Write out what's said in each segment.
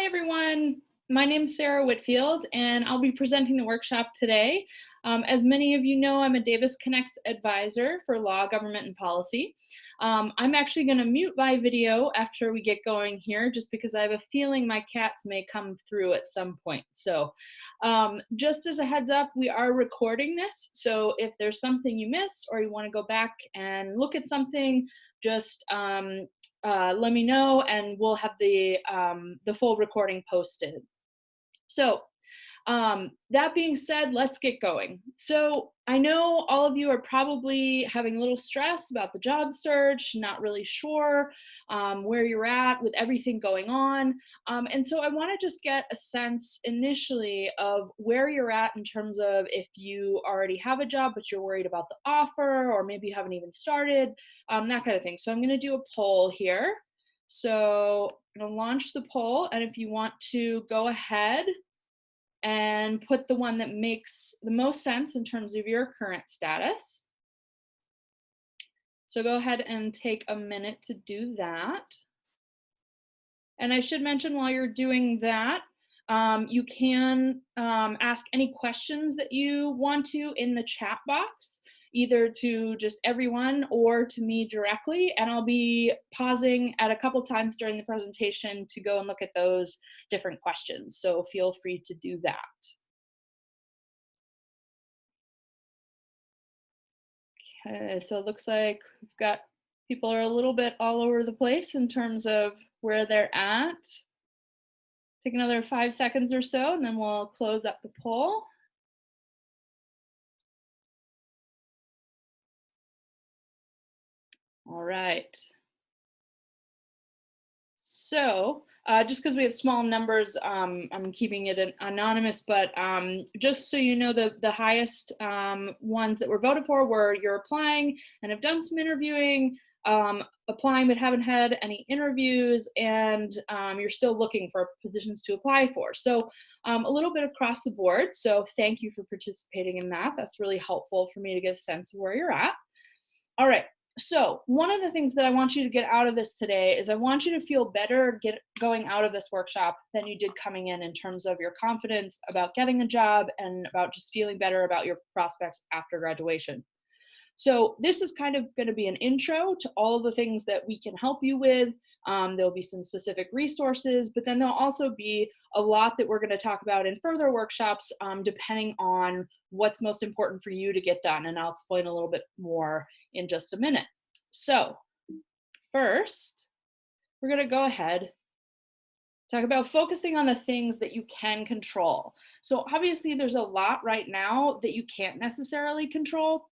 Everyone. My name's Sarah Whitfield, and I'll be presenting the workshop today. As many of you know, I'm a Davis Connects advisor for law, government, and policy. I'm actually going to mute my video after we get going here, just because I have a feeling my cats may come through at some point. So just as a heads up, we are recording this. So if there's something you missed or you want to go back and look at something, just let me know, and we'll have the full recording posted. So that being said, let's get going. So I know all of you are probably having a little stress about the job search, not really sure where you're at with everything going on. And so I want to just get a sense initially of where you're at in terms of if you already have a job, but you're worried about the offer, or maybe you haven't even started, that kind of thing. So I'm going to do a poll here. So I'm going to launch the poll. And if you want to go ahead and put the one that makes the most sense in terms of your current status. So go ahead and take a minute to do that. And I should mention, while you're doing that, you can ask any questions that you want to in the chat box, either to just everyone or to me directly, and I'll be pausing at a couple times during the presentation to go and look at those different questions, so feel free to do that. Okay, so it looks like we've got people are a little bit all over the place in terms of where they're at. Take another 5 seconds or so, and then we'll close up the poll. All right. So just because we have small numbers, I'm keeping it anonymous, but just so you know, the highest ones that were voted for were you're applying and have done some interviewing, applying but haven't had any interviews, and you're still looking for positions to apply for. So a little bit across the board. So thank you for participating in that. That's really helpful for me to get a sense of where you're at. All right. So one of the things that I want you to get out of this today is I want you to feel better going out of this workshop than you did coming in terms of your confidence about getting a job and about just feeling better about your prospects after graduation. So this is kind of going to be an intro to all of the things that we can help you with. There'll be some specific resources, but then there'll also be a lot that we're going to talk about in further workshops, depending on what's most important for you to get done. And I'll explain a little bit more in just a minute. So first, we're going to go ahead, talk about focusing on the things that you can control. So obviously there's a lot right now that you can't necessarily control.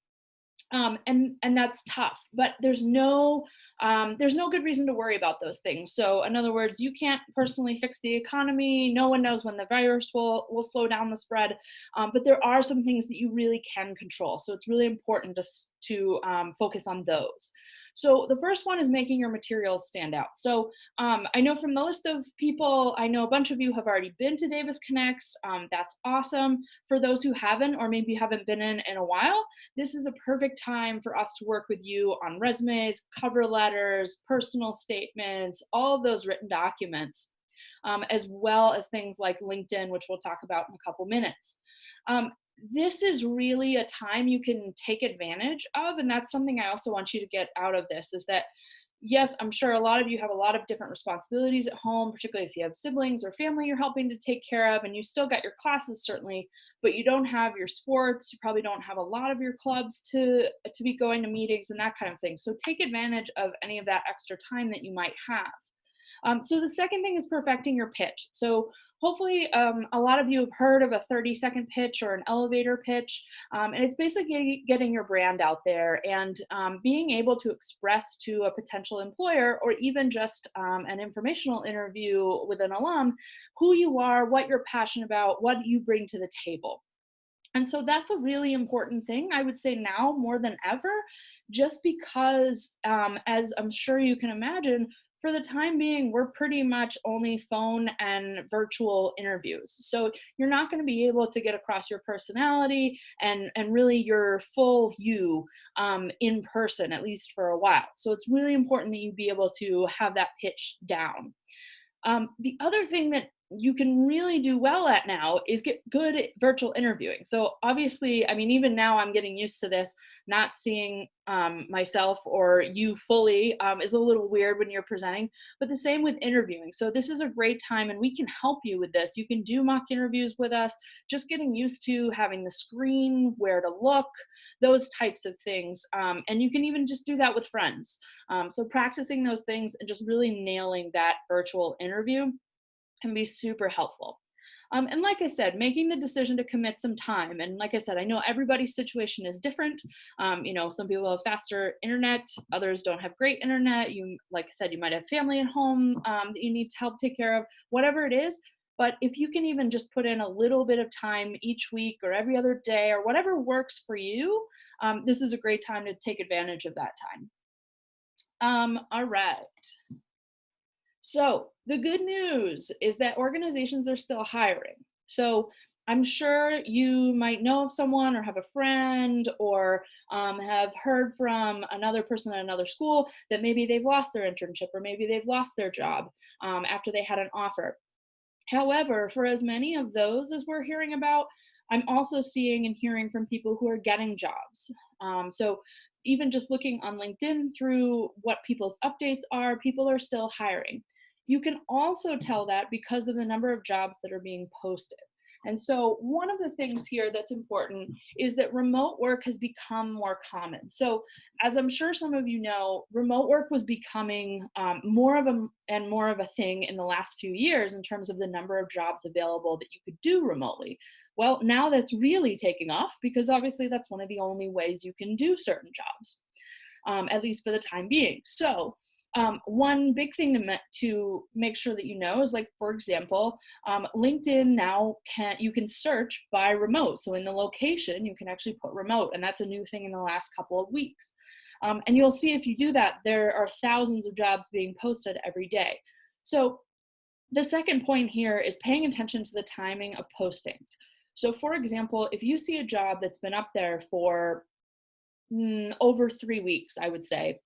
And that's tough, but there's no good reason to worry about those things. So in other words, you can't personally fix the economy. No one knows when the virus will slow down the spread, but there are some things that you really can control. So it's really important to focus on those. So the first one is making your materials stand out. So I know from the list of people, I know a bunch of you have already been to Davis Connects. That's awesome. For those who haven't, or maybe haven't been in a while, this is a perfect time for us to work with you on resumes, cover letters, personal statements, all of those written documents, as well as things like LinkedIn, which we'll talk about in a couple minutes. This is really a time you can take advantage of, and that's something I also want you to get out of this, is that yes, I'm sure a lot of you have a lot of different responsibilities at home, particularly if you have siblings or family you're helping to take care of, and you still got your classes certainly, but you don't have your sports, you probably don't have a lot of your clubs to be going to meetings and that kind of thing. So take advantage of any of that extra time that you might have. So the second thing is perfecting your pitch. So hopefully a lot of you have heard of a 30-second pitch or an elevator pitch, and it's basically getting your brand out there and being able to express to a potential employer, or even just an informational interview with an alum, who you are, what you're passionate about, what you bring to the table. And so that's a really important thing, I would say, now more than ever, just because, as I'm sure you can imagine, for the time being, we're pretty much only phone and virtual interviews. So you're not going to be able to get across your personality and really your full you in person, at least for a while. So it's really important that you be able to have that pitch down. The other thing that you can really do well at now is get good at virtual interviewing. So obviously, I mean, even now I'm getting used to this. Not seeing myself or you fully is a little weird when you're presenting, but the same with interviewing. So this is a great time and we can help you with this. You can do mock interviews with us, just getting used to having the screen, where to look, those types of things. And you can even just do that with friends. So practicing those things and just really nailing that virtual interview can be super helpful. And like I said, making the decision to commit some time. And like I said, I know everybody's situation is different. Some people have faster internet, others don't have great internet. You, like I said, you might have family at home that you need to help take care of, whatever it is. But if you can even just put in a little bit of time each week or every other day or whatever works for you, this is a great time to take advantage of that time. All right. So the good news is that organizations are still hiring. So I'm sure you might know of someone or have a friend or have heard from another person at another school that maybe they've lost their internship or maybe they've lost their job after they had an offer. However, for as many of those as we're hearing about, I'm also seeing and hearing from people who are getting jobs. So even just looking on LinkedIn through what people's updates are, people are still hiring. You can also tell that because of the number of jobs that are being posted. And so one of the things here that's important is that remote work has become more common. So as I'm sure some of you know, remote work was becoming more of a thing in the last few years in terms of the number of jobs available that you could do remotely. Well, now that's really taking off because obviously that's one of the only ways you can do certain jobs, at least for the time being. So one big thing to make sure that you know is, like, for example, LinkedIn now you can search by remote. So in the location, you can actually put remote, and that's a new thing in the last couple of weeks. And you'll see if you do that, there are thousands of jobs being posted every day. So the second point here is paying attention to the timing of postings. So for example, if you see a job that's been up there for over 3 weeks, I would say,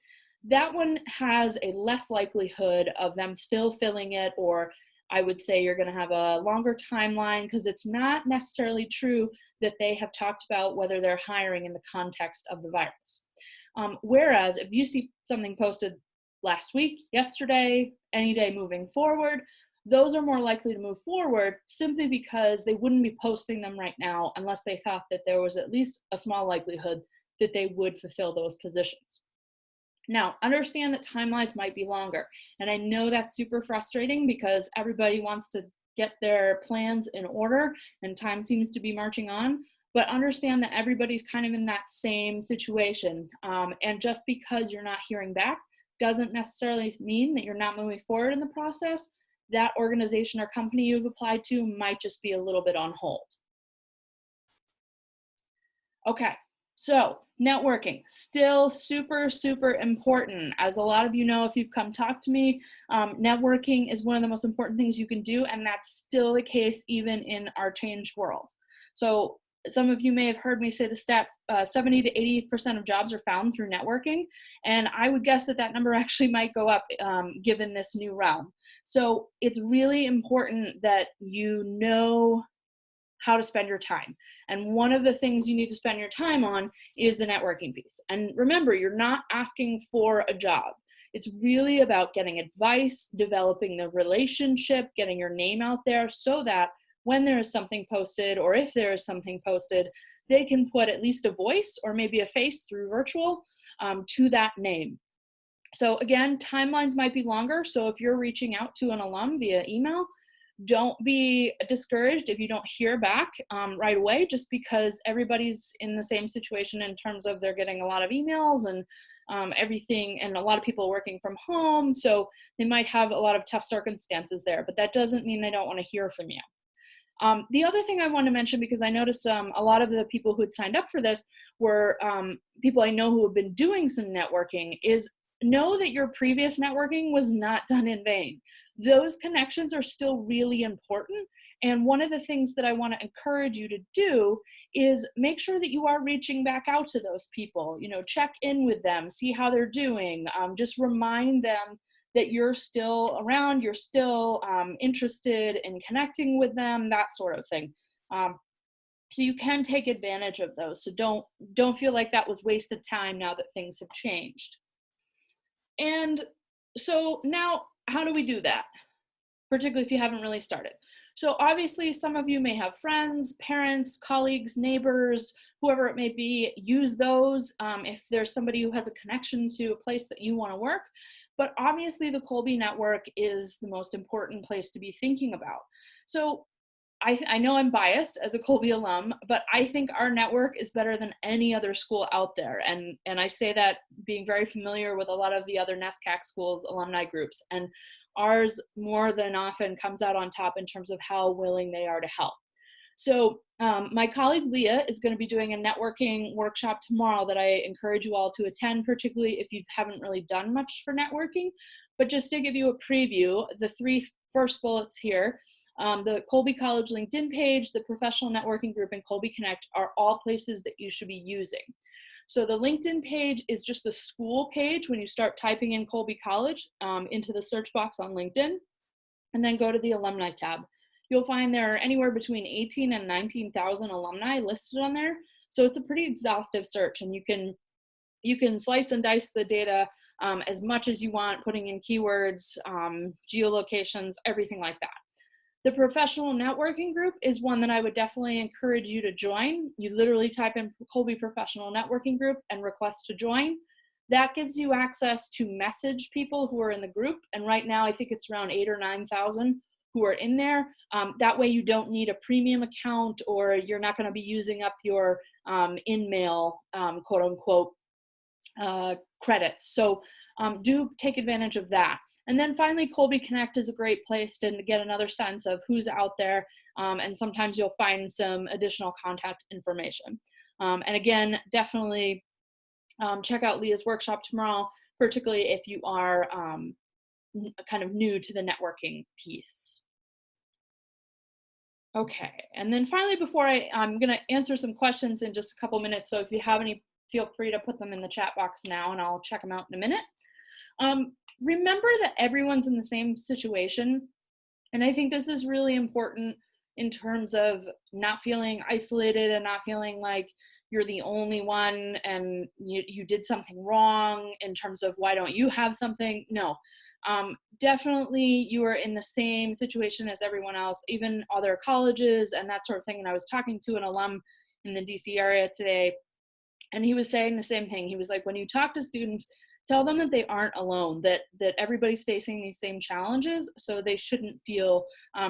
that one has a less likelihood of them still filling it, or I would say you're going to have a longer timeline because it's not necessarily true that they have talked about whether they're hiring in the context of the virus. Whereas if you see something posted last week, yesterday, any day moving forward, those are more likely to move forward simply because they wouldn't be posting them right now unless they thought that there was at least a small likelihood that they would fulfill those positions. Now, understand that timelines might be longer. And I know that's super frustrating because everybody wants to get their plans in order and time seems to be marching on. But understand that everybody's kind of in that same situation. And just because you're not hearing back doesn't necessarily mean that you're not moving forward in the process. That organization or company you've applied to might just be a little bit on hold. Okay. So networking, still super, super important. As a lot of you know, if you've come talk to me, networking is one of the most important things you can do, and that's still the case even in our changed world. So some of you may have heard me say the stat, 70 to 80% of jobs are found through networking, and I would guess that that number actually might go up given this new realm. So it's really important that you know how to spend your time. And one of the things you need to spend your time on is the networking piece. And remember, you're not asking for a job. It's really about getting advice, developing the relationship, getting your name out there so that when there is something posted, or if there is something posted, they can put at least a voice or maybe a face through virtual to that name. So again, timelines might be longer. So if you're reaching out to an alum via email, don't be discouraged if you don't hear back right away, just because everybody's in the same situation in terms of they're getting a lot of emails and everything, and a lot of people working from home. So they might have a lot of tough circumstances there, but that doesn't mean they don't want to hear from you. The other thing I want to mention, because I noticed a lot of the people who had signed up for this were people I know who have been doing some networking, is know that your previous networking was not done in vain. Those connections are still really important. And one of the things that I want to encourage you to do is make sure that you are reaching back out to those people, check in with them, see how they're doing, just remind them that you're still around, you're still interested in connecting with them, that sort of thing. So you can take advantage of those. So don't feel like that was wasted time now that things have changed. And so now, how do we do that? Particularly if you haven't really started. So obviously some of you may have friends, parents, colleagues, neighbors, whoever it may be. Use those if there's somebody who has a connection to a place that you want to work. But obviously the Kolbe network is the most important place to be thinking about. So I know I'm biased as a Kolbe alum, but I think our network is better than any other school out there. And I say that being very familiar with a lot of the other NESCAC schools, alumni groups, and ours more than often comes out on top in terms of how willing they are to help. So my colleague Leah is going to be doing a networking workshop tomorrow that I encourage you all to attend, particularly if you haven't really done much for networking. But just to give you a preview, the 3 first bullets here, the Kolbe College LinkedIn page, the professional networking group, and Kolbe Connect are all places that you should be using. So the LinkedIn page is just the school page when you start typing in Kolbe College into the search box on LinkedIn, and then go to the alumni tab. You'll find there are anywhere between 18 and 19,000 alumni listed on there. So it's a pretty exhaustive search, and you can slice and dice the data as much as you want, putting in keywords, geolocations, everything like that. The professional networking group is one that I would definitely encourage you to join. You literally type in Kolbe Professional Networking Group and request to join. That gives you access to message people who are in the group. And right now, I think it's around 8,000 or 9,000 who are in there. That way you don't need a premium account, or you're not going to be using up your in-mail, quote unquote, credits. So do take advantage of that. And then finally, Kolbe Connect is a great place to get another sense of who's out there. And sometimes you'll find some additional contact information. And again, definitely check out Leah's workshop tomorrow, particularly if you are kind of new to the networking piece. Okay, and then finally, before I'm going to answer some questions in just a couple minutes, so if you have any, feel free to put them in the chat box now, and I'll check them out in a minute. Remember that everyone's in the same situation, and I think this is really important in terms of not feeling isolated and not feeling like you're the only one and you did something wrong in terms of why don't you have something. No, definitely you are in the same situation as everyone else, even other colleges and that sort of thing. And I was talking to an alum in the DC area today, and he was saying the same thing. He was like, when you talk to students, tell them that they aren't alone, that everybody's facing these same challenges, so they shouldn't feel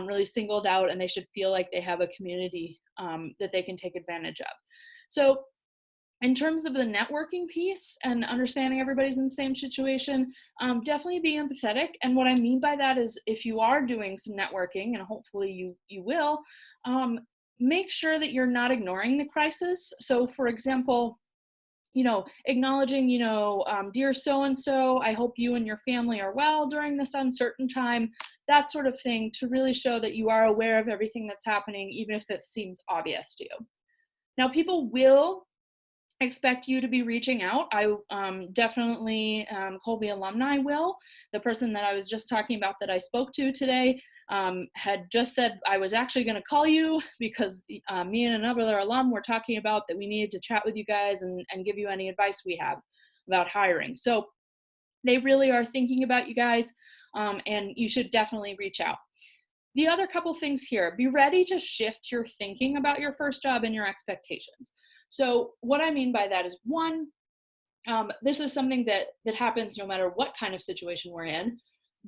really singled out, and they should feel like they have a community that they can take advantage of. So in terms of the networking piece and understanding everybody's in the same situation, definitely be empathetic. And what I mean by that is, if you are doing some networking, and hopefully you will, make sure that you're not ignoring the crisis. So for example, acknowledging, dear so-and-so, I hope you and your family are well during this uncertain time, that sort of thing, to really show that you are aware of everything that's happening, even if it seems obvious to you. Now, people will expect you to be reaching out. I definitely, Kolbe alumni will. The person that I was just talking about that I spoke to today had just said, I was actually going to call you because me and another alum were talking about that we needed to chat with you guys and give you any advice we have about hiring. So they really are thinking about you guys, and you should definitely reach out. The other couple things here, be ready to shift your thinking about your first job and your expectations. So what I mean by that is, one, this is something that happens no matter what kind of situation we're in.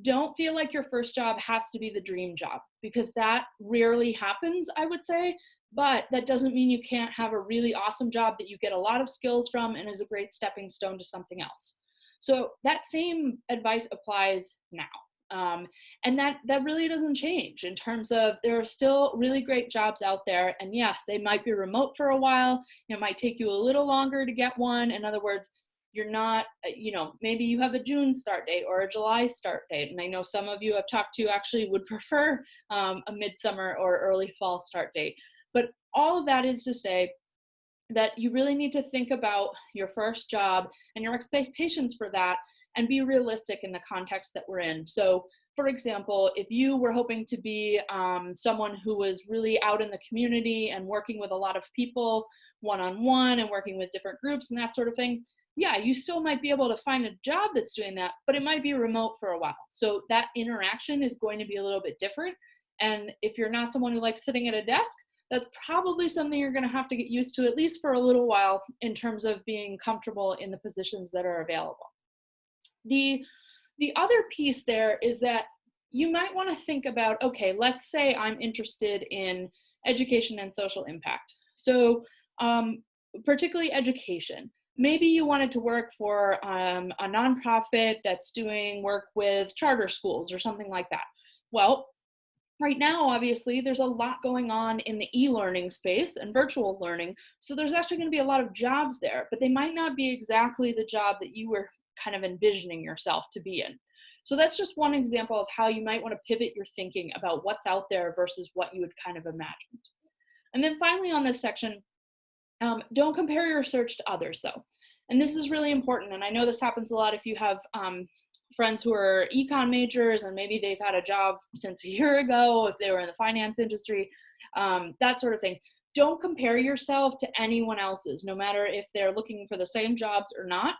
Don't feel like your first job has to be the dream job, because that rarely happens, I would say, but that doesn't mean you can't have a really awesome job that you get a lot of skills from and is a great stepping stone to something else. So that same advice applies now. And that really doesn't change in terms of, there are still really great jobs out there. And yeah, they might be remote for a while. It might take you a little longer to get one. In other words, you're not, maybe you have a June start date or a July start date. And I know some of you I've talked to actually would prefer a midsummer or early fall start date. But all of that is to say that you really need to think about your first job and your expectations for that, and be realistic in the context that we're in. So for example, if you were hoping to be someone who was really out in the community and working with a lot of people one-on-one and working with different groups and that sort of thing, yeah, you still might be able to find a job that's doing that, but it might be remote for a while. So that interaction is going to be a little bit different. And if you're not someone who likes sitting at a desk, that's probably something you're going to have to get used to, at least for a little while, in terms of being comfortable in the positions that are available. The other piece there is that you might want to think about, okay, let's say I'm interested in education and social impact. So particularly education. Maybe you wanted to work for a nonprofit that's doing work with charter schools or something like that. Well, right now, obviously, there's a lot going on in the e-learning space and virtual learning. So there's actually going to be a lot of jobs there, but they might not be exactly the job that you were kind of envisioning yourself to be in. So that's just one example of how you might want to pivot your thinking about what's out there versus what you had kind of imagined. And then finally on this section, don't compare your search to others though. And this is really important. And I know this happens a lot if you have friends who are econ majors and maybe they've had a job since a year ago, if they were in the finance industry, that sort of thing. Don't compare yourself to anyone else's, no matter if they're looking for the same jobs or not.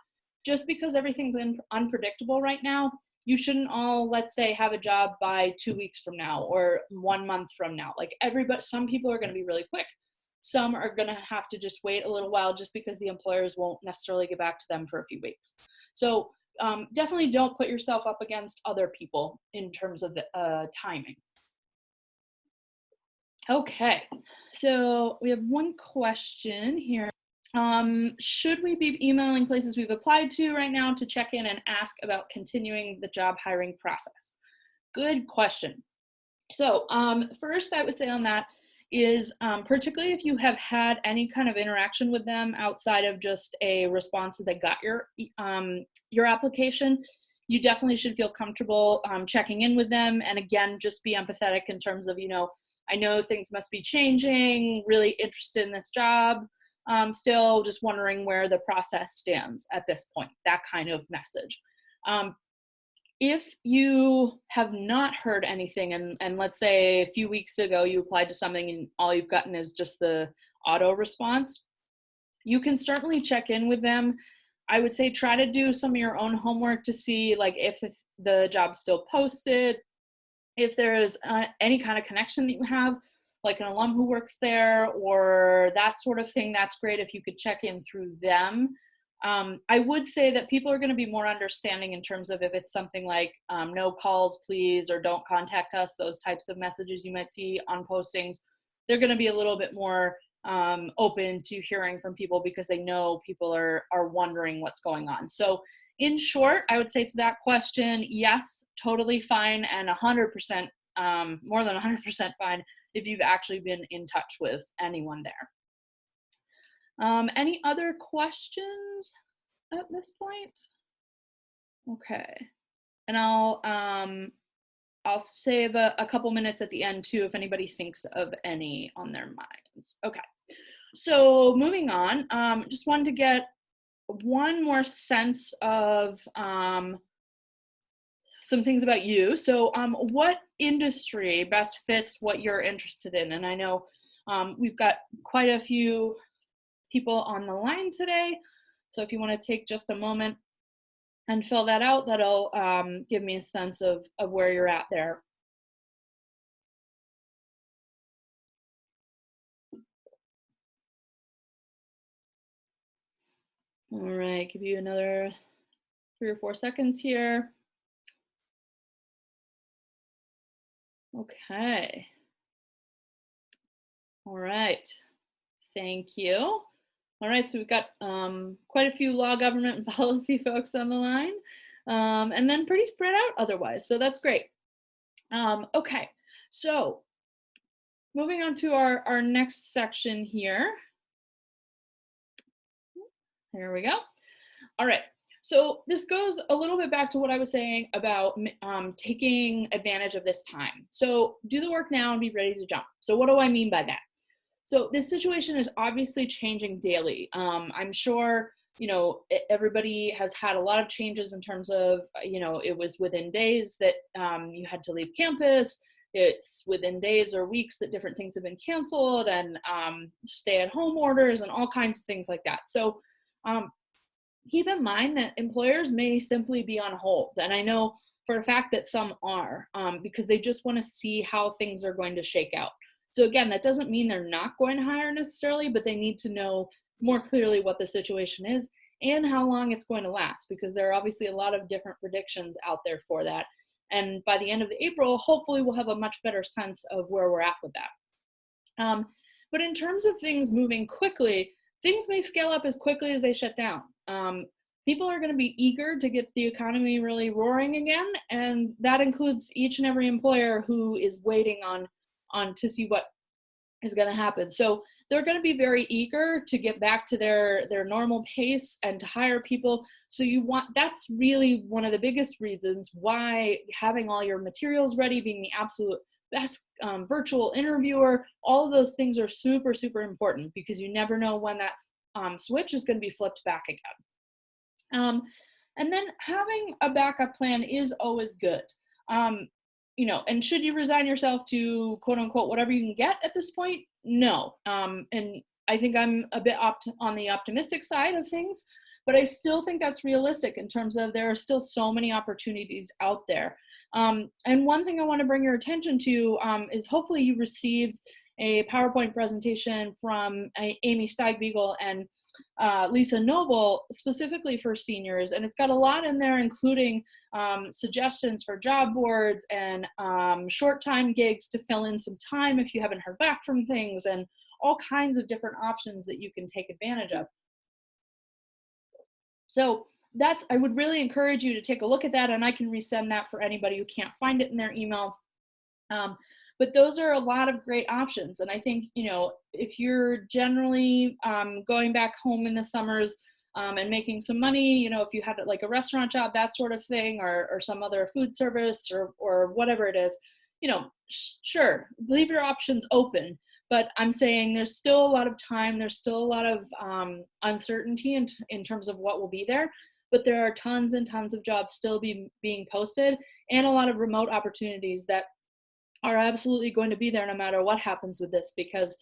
Just because everything's unpredictable right now, you shouldn't all, let's say, have a job by 2 weeks from now or 1 month from now. Like some people are going to be really quick. Some are going to have to just wait a little while just because the employers won't necessarily get back to them for a few weeks. So definitely don't put yourself up against other people in terms of the timing. Okay, so we have one question here. Should we be emailing places we've applied to right now to check in and ask about continuing the job hiring process? Good question. So first I would say on that is particularly if you have had any kind of interaction with them outside of just a response that they got your application, you definitely should feel comfortable checking in with them. And again, just be empathetic in terms of, I know things must be changing, really interested in this job. Still just wondering where the process stands at this point, that kind of message. If you have not heard anything and let's say a few weeks ago you applied to something and all you've gotten is just the auto response, you can certainly check in with them. I would say try to do some of your own homework to see like if the job's still posted, if there's any kind of connection that you have, like an alum who works there or that sort of thing. That's great if you could check in through them. I would say that people are going to be more understanding in terms of if it's something like no calls, please, or don't contact us, those types of messages you might see on postings. They're going to be a little bit more open to hearing from people because they know people are wondering what's going on. So in short, I would say to that question, yes, totally fine, and 100%, more than 100% fine if you've actually been in touch with anyone there. Any other questions at this point? Okay, and I'll save a couple minutes at the end too if anybody thinks of any on their minds. Okay, so moving on, just wanted to get one more sense of some things about you. So what industry best fits what you're interested in? And I know we've got quite a few people on the line today. So if you want to take just a moment and fill that out, that'll give me a sense of where you're at there. All right, give you another 3 or 4 seconds here. Okay. All right, thank you. All right, so we've got quite a few law, government, and policy folks on the line, and then pretty spread out otherwise, so that's great. Okay, so moving on to our next section here. Here we go. All right, so this goes a little bit back to what I was saying about taking advantage of this time. So do the work now and be ready to jump. So what do I mean by that? So this situation is obviously changing daily. I'm sure everybody has had a lot of changes in terms of, it was within days that you had to leave campus. It's within days or weeks that different things have been canceled, and stay-at-home orders and all kinds of things like that. So keep in mind that employers may simply be on hold. And I know for a fact that some are, because they just want to see how things are going to shake out. So again, that doesn't mean they're not going to hire necessarily, but they need to know more clearly what the situation is and how long it's going to last, because there are obviously a lot of different predictions out there for that. And by the end of April, hopefully we'll have a much better sense of where we're at with that. But in terms of things moving quickly, things may scale up as quickly as they shut down. People are going to be eager to get the economy really roaring again, and that includes each and every employer who is waiting on to see what is going to happen. So they're going to be very eager to get back to their normal pace and to hire people. So that's really one of the biggest reasons why having all your materials ready, being the absolute best virtual interviewer, all of those things are super, super important, because you never know when that switch is going to be flipped back again. And then having a backup plan is always good. And should you resign yourself to quote unquote whatever you can get at this point? No. And I think I'm a bit on the optimistic side of things, but I still think that's realistic in terms of there are still so many opportunities out there. And one thing I want to bring your attention to is hopefully you received a PowerPoint presentation from Amy Steigbiegel and Lisa Noble, specifically for seniors. And it's got a lot in there, including suggestions for job boards and short-time gigs to fill in some time if you haven't heard back from things, and all kinds of different options that you can take advantage of. So I would really encourage you to take a look at that, and I can resend that for anybody who can't find it in their email. But those are a lot of great options. And I think, if you're generally going back home in the summers and making some money, if you had like a restaurant job, that sort of thing, or some other food service or whatever it is, sure, leave your options open. But I'm saying there's still a lot of time. There's still a lot of uncertainty in terms of what will be there. But there are tons and tons of jobs still being posted, and a lot of remote opportunities that are absolutely going to be there no matter what happens with this, because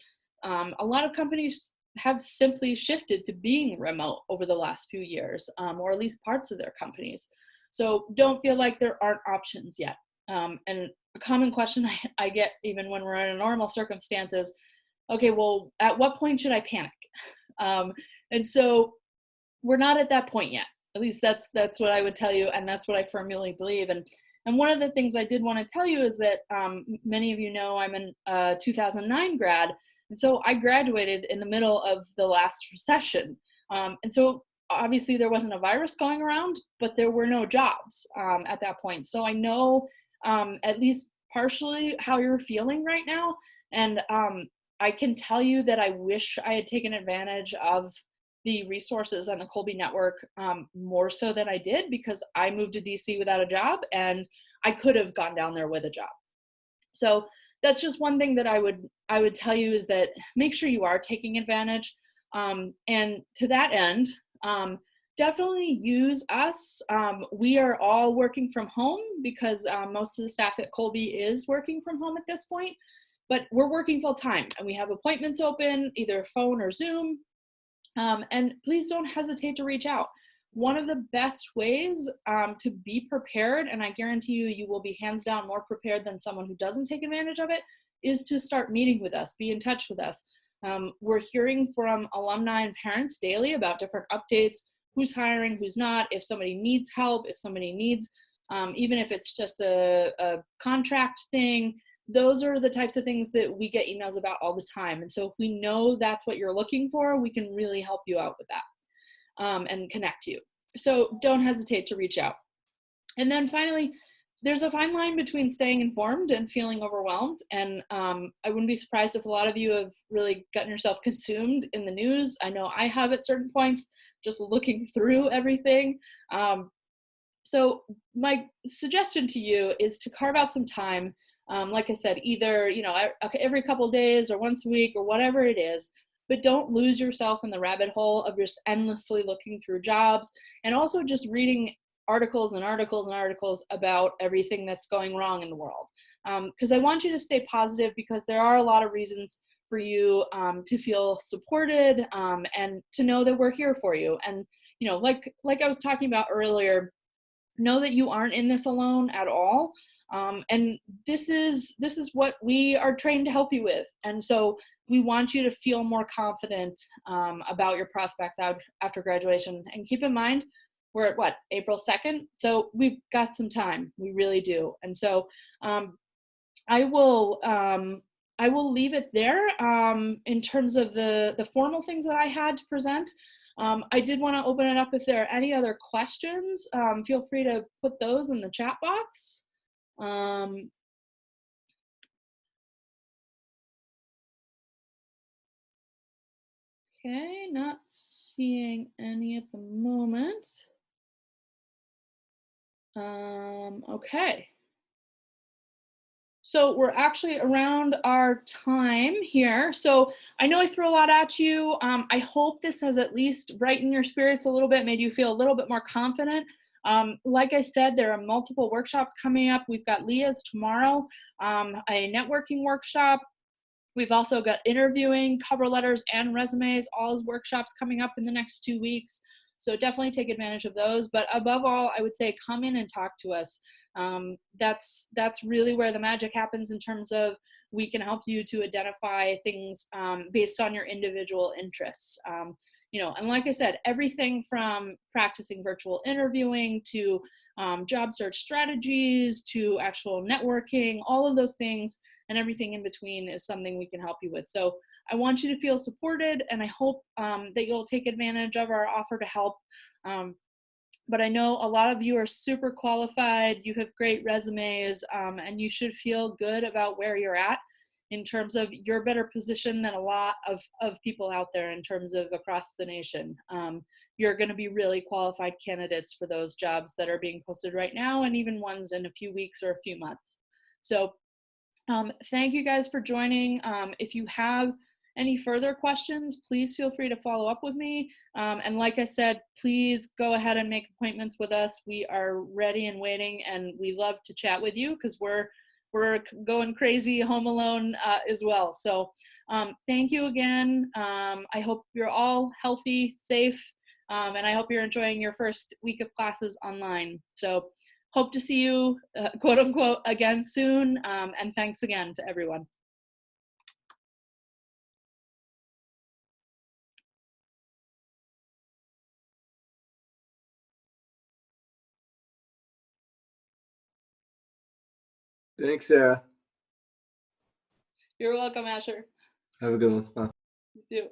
a lot of companies have simply shifted to being remote over the last few years, or at least parts of their companies. So don't feel like there aren't options yet. And a common question I get even when we're in normal circumstances, okay, well, at what point should I panic? And so we're not at that point yet. At least that's what I would tell you, and that's what I firmly believe. And one of the things I did want to tell you is that many of you know I'm a 2009 grad, and so I graduated in the middle of the last recession. And so obviously there wasn't a virus going around, but there were no jobs at that point. So I know at least partially how you're feeling right now. And I can tell you that I wish I had taken advantage of the resources on the Colby Network more so than I did, because I moved to DC without a job and I could have gone down there with a job. So that's just one thing that I would tell you, is that make sure you are taking advantage. And to that end, definitely use us. We are all working from home because most of the staff at Colby is working from home at this point, but we're working full time and we have appointments open, either phone or Zoom. And please don't hesitate to reach out. One of the best ways to be prepared, and I guarantee you will be hands down more prepared than someone who doesn't take advantage of it, is to start meeting with us, be in touch with us. We're hearing from alumni and parents daily about different updates, who's hiring, who's not, if somebody needs help, if somebody needs, even if it's just a contract thing. Those are the types of things that we get emails about all the time. And so if we know that's what you're looking for, we can really help you out with that and connect you. So don't hesitate to reach out. And then finally, there's a fine line between staying informed and feeling overwhelmed. And I wouldn't be surprised if a lot of you have really gotten yourself consumed in the news. I know I have at certain points, just looking through everything. So my suggestion to you is to carve out some time. Like I said, either, every couple of days or once a week or whatever it is, but don't lose yourself in the rabbit hole of just endlessly looking through jobs and also just reading articles and articles and articles about everything that's going wrong in the world. Because I want you to stay positive, because there are a lot of reasons for you to feel supported, and to know that we're here for you. And like I was talking about earlier, know that you aren't in this alone at all. And this is what we are trained to help you with. And so we want you to feel more confident about your prospects out after graduation. And keep in mind, we're at what, April 2nd? So we've got some time. We really do. And so I will leave it there in terms of the formal things that I had to present. I did want to open it up if there are any other questions. Feel free to put those in the chat box. Okay, not seeing any at the moment. Okay. So we're actually around our time here. So I know I threw a lot at you. I hope this has at least brightened your spirits a little bit, made you feel a little bit more confident. Like I said, there are multiple workshops coming up. We've got Leah's tomorrow, a networking workshop. We've also got interviewing, cover letters, and resumes, all as workshops coming up in the next 2 weeks. So definitely take advantage of those. But above all, I would say come in and talk to us. That's really where the magic happens, in terms of we can help you to identify things based on your individual interests. And like I said, everything from practicing virtual interviewing to job search strategies to actual networking, all of those things and everything in between is something we can help you with. So I want you to feel supported, and I hope that you'll take advantage of our offer to help. But I know a lot of you are super qualified, you have great resumes, and you should feel good about where you're at in terms of you're better positioned than a lot of people out there in terms of across the nation. You're going to be really qualified candidates for those jobs that are being posted right now, and even ones in a few weeks or a few months. So thank you guys for joining. If you have any further questions, please feel free to follow up with me. And like I said, please go ahead and make appointments with us. We are ready and waiting, and we love to chat with you because we're going crazy home alone as well. So thank you again. I hope you're all healthy, safe, and I hope you're enjoying your first week of classes online. So hope to see you, quote unquote, again soon. And thanks again to everyone. Thanks, Sarah. You're welcome, Asher. Have a good one. Bye. You too.